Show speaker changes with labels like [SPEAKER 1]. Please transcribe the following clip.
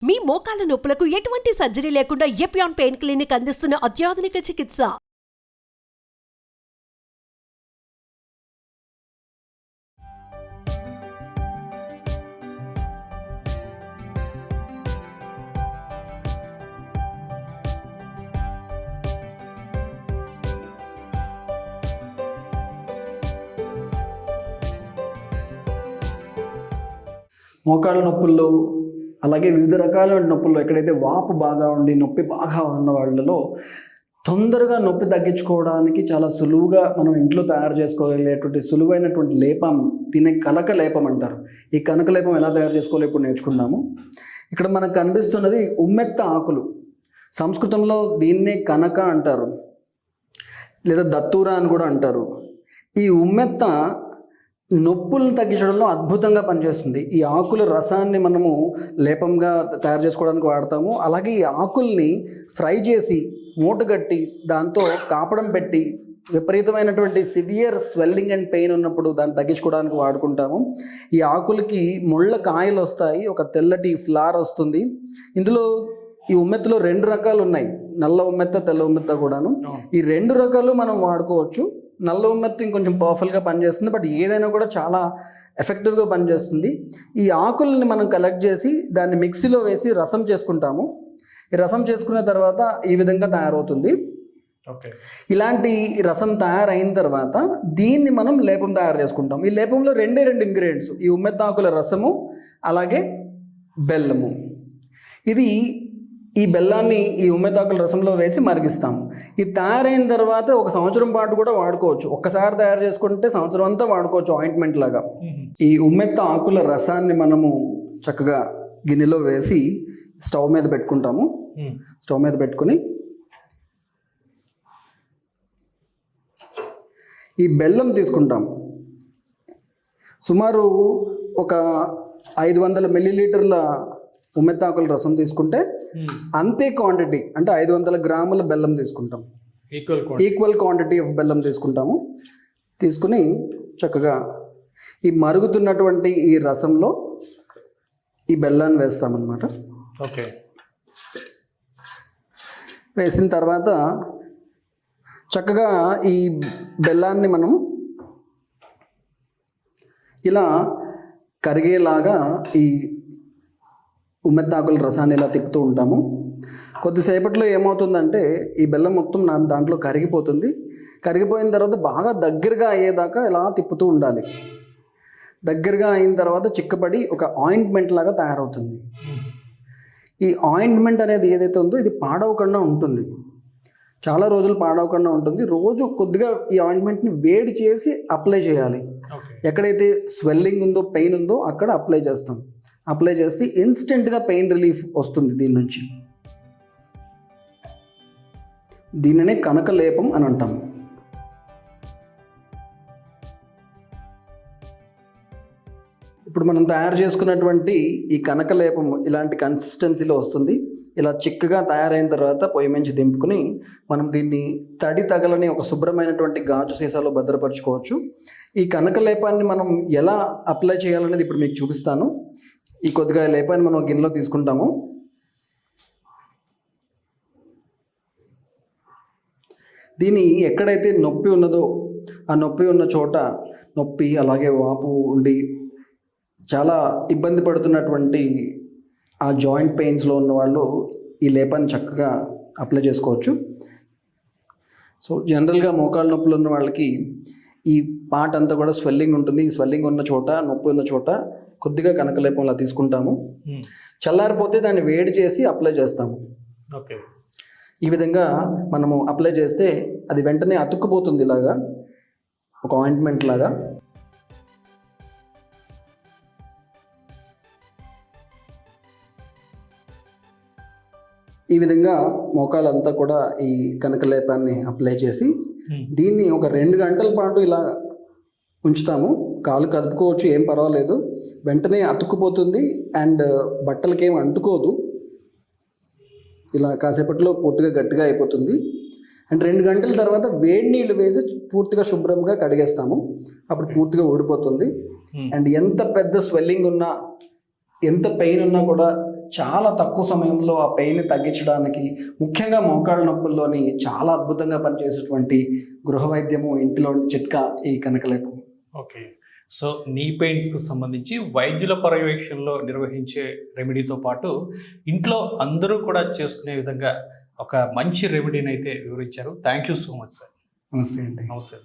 [SPEAKER 1] మీ మోకాల నొప్పులకు ఎటువంటి సర్జరీ లేకుండా ఎపియాన్ పెయిన్ క్లినిక్ అందిస్తున్న అత్యాధునిక చికిత్స.
[SPEAKER 2] మోకాళ్ళ నొప్పుల్లో అలాగే వివిధ రకాల నొప్పుల్లో ఎక్కడైతే వాపు బాగా ఉండి నొప్పి బాగా ఉన్న వాళ్ళలో తొందరగా నొప్పి తగ్గించుకోవడానికి చాలా సులువుగా మనం ఇంట్లో తయారు చేసుకోగలిగేటువంటి సులువైనటువంటి లేపం దీన్ని కనక లేపం అంటారు. ఈ కనక లేపం ఎలా తయారు చేసుకోవాలో ఇప్పుడు నేర్చుకుందాము. ఇక్కడ మనకు కనిపిస్తున్నది ఉమ్మెత్త ఆకులు. సంస్కృతంలో దీన్నే కనక అంటారు, లేదా దత్తూర అని కూడా అంటారు. ఈ ఉమ్మెత్త నొప్పులను తగ్గించడంలో అద్భుతంగా పనిచేస్తుంది. ఈ ఆకుల రసాన్ని మనము లేపంగా తయారు చేసుకోవడానికి వాడతాము. అలాగే ఈ ఆకుల్ని ఫ్రై చేసి మూటగట్టి దాంతో కాపడం పెట్టి విపరీతమైనటువంటి సివియర్ స్వెల్లింగ్ అండ్ పెయిన్ ఉన్నప్పుడు దాన్ని తగ్గించుకోవడానికి వాడుకుంటాము. ఈ ఆకులకి ముళ్ళ కాయలు వస్తాయి, ఒక తెల్లటి ఫ్లవర్ వస్తుంది. ఇందులో ఈ ఉమ్మెత్తలో 2 రకాలు ఉన్నాయి, నల్ల ఉమ్మెత్త, తెల్ల ఉమ్మెత్త కూడాను. ఈ 2 రకాలు మనం వాడుకోవచ్చు. నల్ల ఉమ్మెత్త ఇంకొంచెం పవర్ఫుల్గా పనిచేస్తుంది, బట్ ఏదైనా కూడా చాలా ఎఫెక్టివ్గా పనిచేస్తుంది. ఈ ఆకుల్ని మనం కలెక్ట్ చేసి దాన్ని మిక్సీలో వేసి రసం చేసుకుంటాము. ఈ రసం చేసుకున్న తర్వాత ఈ విధంగా తయారవుతుంది. ఇలాంటి రసం తయారైన తర్వాత దీన్ని మనం లేపం తయారు చేసుకుంటాం. ఈ లేపంలో 2 ఇంగ్రీడియంట్స్, ఈ ఉమ్మెత్త ఆకుల రసము అలాగే బెల్లము. ఈ బెల్లాన్ని ఈ ఉమ్మెత్తాకుల రసంలో వేసి మరిగిస్తాము. ఇది తయారైన తర్వాత 1 సంవత్సరం పాటు కూడా వాడుకోవచ్చు. ఒక్కసారి తయారు చేసుకుంటే సంవత్సరం అంతా వాడుకోవచ్చు ఆయింట్మెంట్ లాగా. ఈ ఉమ్మెత్త ఆకుల రసాన్ని మనము చక్కగా గిన్నెలో వేసి స్టవ్ మీద పెట్టుకుంటాము. స్టవ్ మీద పెట్టుకుని ఈ బెల్లం తీసుకుంటాము. సుమారు ఒక 500 మిల్లీలీటర్ల ఉమ్మెత్తాకుల రసం తీసుకుంటే అంతే క్వాంటిటీ, అంటే 500 గ్రాముల బెల్లం తీసుకుంటాం. ఈక్వల్ క్వాంటిటీ ఆఫ్ బెల్లం తీసుకుంటాము. తీసుకుని చక్కగా ఈ మరుగుతున్నటువంటి ఈ రసంలో ఈ బెల్లాన్ని వేస్తామన్నమాట.
[SPEAKER 3] ఓకే.
[SPEAKER 2] వేసిన తర్వాత చక్కగా ఈ బెల్లాన్ని మనం ఇలా కరిగేలాగా ఈ ఉమ్మెత్తాకుల రసాన్ని ఇలా తిప్పుతూ ఉంటాము. కొద్దిసేపట్లో ఏమవుతుందంటే ఈ బెల్లం మొత్తం దాంట్లో కరిగిపోతుంది. కరిగిపోయిన తర్వాత బాగా దగ్గరగా అయ్యేదాకా ఇలా తిప్పుతూ ఉండాలి. దగ్గరగా అయిన తర్వాత చిక్కబడి ఒక ఆయింట్మెంట్ లాగా తయారవుతుంది. ఈ ఆయింట్మెంట్ అనేది ఏదైతే ఉందో ఇది పాడవకుండా ఉంటుంది, చాలా రోజులు పాడవకుండా ఉంటుంది. రోజు కొద్దిగా ఈ ఆయింట్మెంట్ని వేడి చేసి అప్లై చేయాలి. ఎక్కడైతే స్వెల్లింగ్ ఉందో, పెయిన్ ఉందో అక్కడ అప్లై చేస్తాం. అప్లై చేస్తే ఇన్స్టెంట్గా పెయిన్ రిలీఫ్ వస్తుంది దీని నుంచి. దీనినే కనక లేపం అని అంటాము. ఇప్పుడు మనం తయారు చేసుకున్నటువంటి ఈ కనక లేపం ఇలాంటి కన్సిస్టెన్సీలో వస్తుంది. ఇలా చిక్కగా తయారైన తర్వాత పొయ్యి నుంచి దింపుకుని మనం దీన్ని తడి తగలని ఒక శుభ్రమైనటువంటి గాజు సీసాలో భద్రపరచుకోవచ్చు. ఈ కనక లేపాన్ని మనం ఎలా అప్లై చేయాలనేది ఇప్పుడు మీకు చూపిస్తాను. ఈ కొద్దిగా లేపాన్ని మనం గిన్నెలో తీసుకుంటాము. దీన్ని ఎక్కడైతే నొప్పి ఉన్నదో ఆ నొప్పి ఉన్న చోట నొప్పి అలాగే వాపు ఉండి చాలా ఇబ్బంది పడుతున్నటువంటి ఆ జాయింట్ పెయిన్స్లో ఉన్న వాళ్ళు ఈ లేపాన్ని చక్కగా అప్లై చేసుకోవచ్చు. సో జనరల్గా మోకాళ్ళ నొప్పులు ఉన్న వాళ్ళకి ఈ పార్ట్ అంతా కూడా స్వెల్లింగ్ ఉంటుంది. ఈ స్వెల్లింగ్ ఉన్న చోట, నొప్పి ఉన్న చోట కొద్దిగా కనకలేపంలా తీసుకుంటాము. చల్లారిపోతే దాన్ని వేడి చేసి అప్లై చేస్తాము.
[SPEAKER 3] ఓకే.
[SPEAKER 2] ఈ విధంగా మనము అప్లై చేస్తే అది వెంటనే అతుక్కుపోతుంది, ఇలాగా ఒక ఆయింట్మెంట్ లాగా. ఈ విధంగా మోకాలంతా కూడా ఈ కనకలేపాన్ని అప్లై చేసి దీన్ని ఒక 2 గంటల పాటు ఇలా ఉంచుతాము. కాలు కదుపుకోవచ్చు, ఏం పర్వాలేదు. వెంటనే అతుక్కుపోతుంది అండ్ బట్టలకి ఏం అంటుకోదు. ఇలా కాసేపట్లో పూర్తిగా గట్టిగా అయిపోతుంది. అండ్ 2 గంటల తర్వాత వేడి నీళ్ళు వేసి పూర్తిగా శుభ్రంగా కడిగేస్తాము. అప్పుడు పూర్తిగా ఊడిపోతుంది. అండ్ ఎంత పెద్ద స్వెల్లింగ్ ఉన్నా, ఎంత పెయిన్ ఉన్నా కూడా చాలా తక్కువ సమయంలో ఆ పెయిన్ తగ్గించడానికి, ముఖ్యంగా మోకాళ్ళ నొప్పుల్లోని చాలా అద్భుతంగా పనిచేసేటువంటి గృహ వైద్యము, ఇంటిలోని చిట్కా ఈ కనకలేపు.
[SPEAKER 3] ఓకే. సో నీ పెయిన్స్కి సంబంధించి వైద్యుల పర్యవేక్షణలో నిర్వహించే రెమెడీతో పాటు ఇంట్లో అందరూ కూడా చేసుకునే విధంగా ఒక మంచి రెమెడీని అయితే వివరించారు. Thank you so much sir.
[SPEAKER 2] నమస్తే అండి.
[SPEAKER 3] నమస్తే.